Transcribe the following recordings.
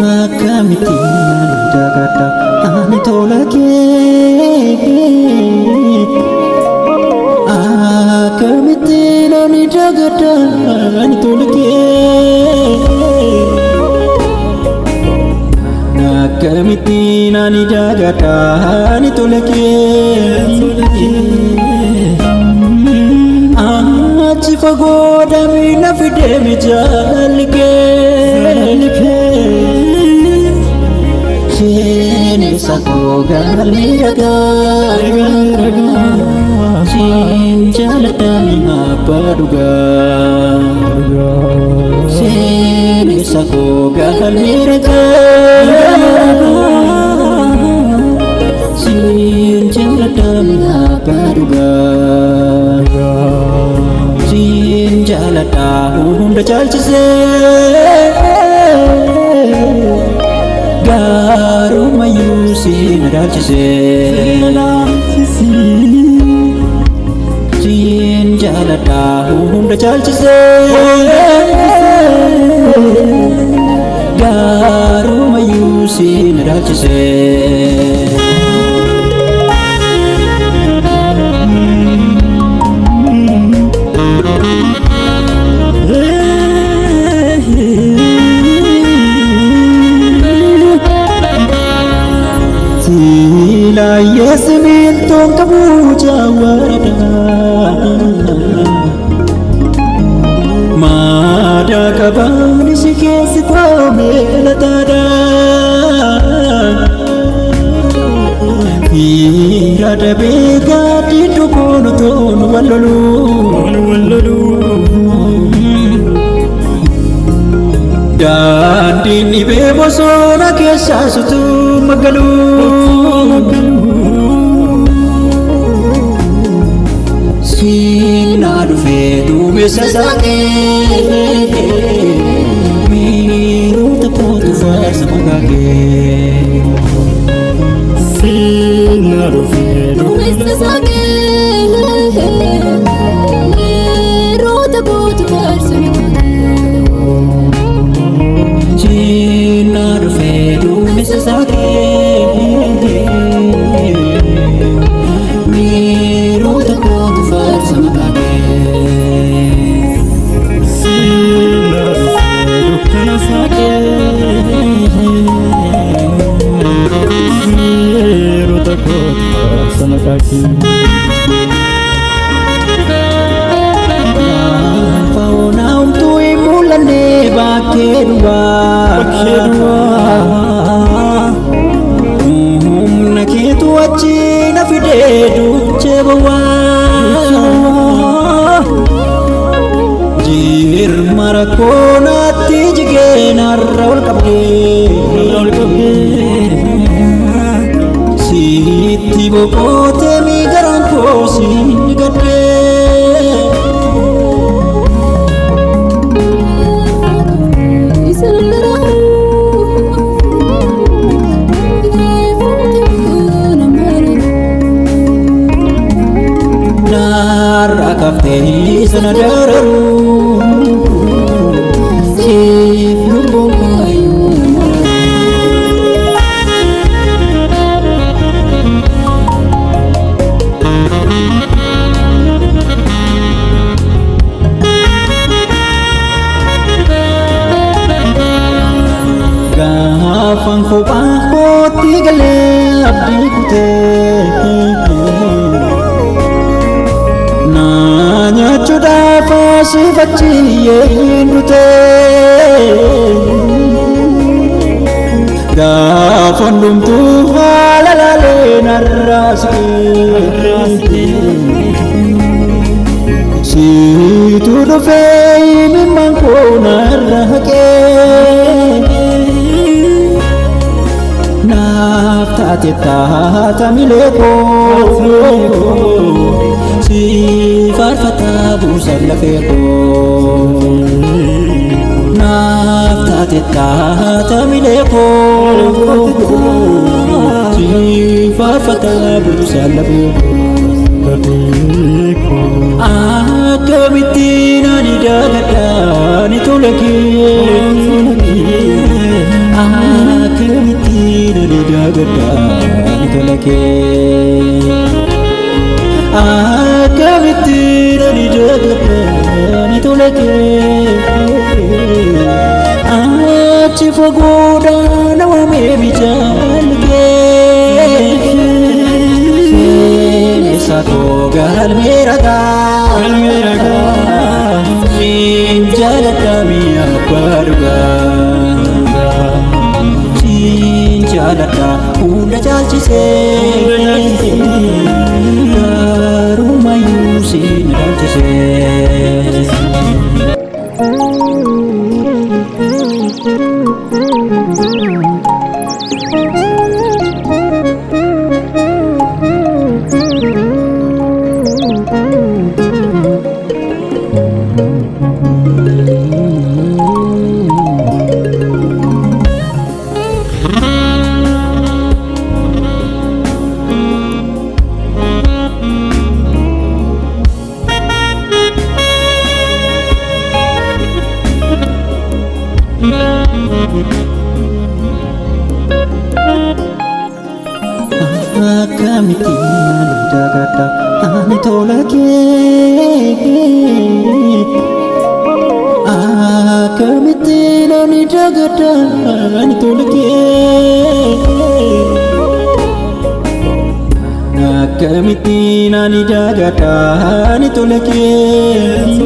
Akamitin jagadda ani tolake Akamitin ani jagadda ani tolake Akamitin ani jagadda ani tolake Achi fagoda mina fide mi jalike Sheni sakoga miraga Shin jalata mina paduga Sheni sakoga miraga Shin jalata mina paduga Shin jalata hunda chalchise Garuma yusi nadalchise Jin jalata hunda chalchise Garuma yusi nadalchise La yasmin tong kabuja warada Mada kabani shikesi kwa melatada Irada bega titu kono tonu walolu Dan dini bebo sona kesha sutu magalu Sina dufe dume sasake Miru tepotu fasa magage Sina dufe dume sasake Miru tepotu fasa magage Sina dufe dume sasake Fauna untui mulane bakedua Nakitu achi na fidedu cebawa Jir marakona tijge narraul kabge Siti bokote mi garanko sinigade Narakafte sanadararu Sif lubongayu Gafang ko ako tigale abdi kute Nanya chuda fasi bachi yenute Gafang dum tu halalale arraasite situ dhufee mimmaan koo narra haqee naaf taate taata milee koo si faarfataa buusan lafee koo naaf taate taata milee koo si faarfataa buusan lafee koo akkamittiin ani daagadha ni tola kee akkamittiin ani daagadha ni tola kee akkamittiin ani daagadha ni tola kee achi fagoodhaa nama meebi jaallatee seenessa koo galmee ragaa siin jaalladha mi'a abbaa dhugaa siin jaalladha hunda caalchisee garumayyuu siin ilaalchisee. Akkamittiin ani daagadha ani tola kee akkamittiin ani daagadha ani tola kee akkamittiin ani daagadha ani tola kee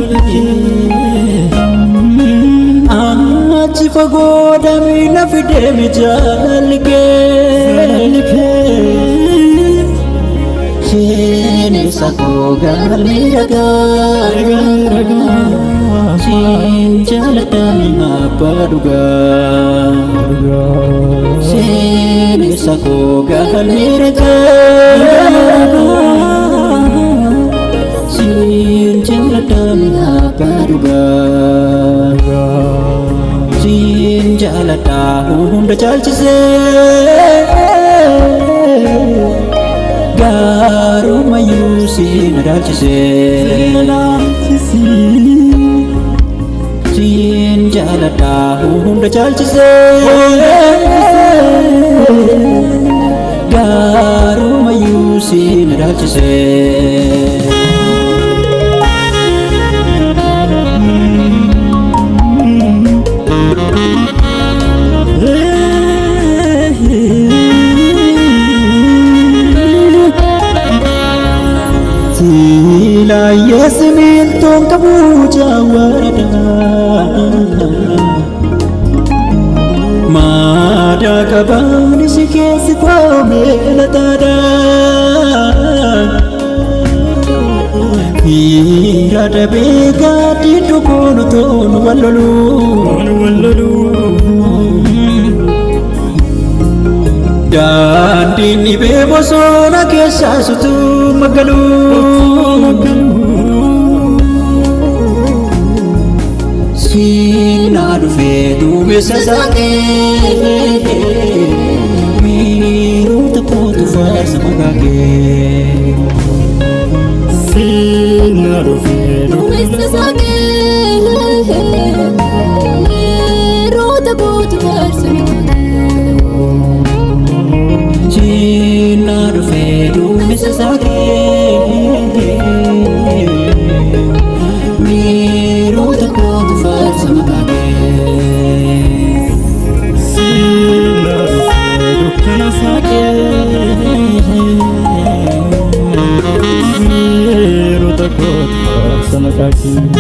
achi fagoodhaa miila fidee mijaallikee seenessa koo galmee ragaa siin jaalladha mi'a abbaa dhugaa seenessa koo galmee ragaa siin jaalladha mi'a abbaa dhugaa siin jaalladha hunda caalchisee garumayyuu siin ilaalchisee siin jaalladha hunda caalchisee garumayyuu siin ilaalchisee. Silaayee similtoon qabuu jaawwadha maadaa qabaan isi keessi qoomee lataadha fiira dhabee gaaddii dhugoon utoon walloluu daandiin dhibee bosona keessaa sutuu maggaluu siinaa dhufee duumessa saaqee miirota kootu faarsa magaagee siinaa dhufee duumessa saaqee miirota kootu faarsa magaagee siinaa dhufee duumessa saaqee miirota kootu faarsa magaagee siinaa dhufee dukkana saaqee miirota kootu faarsa magaagee.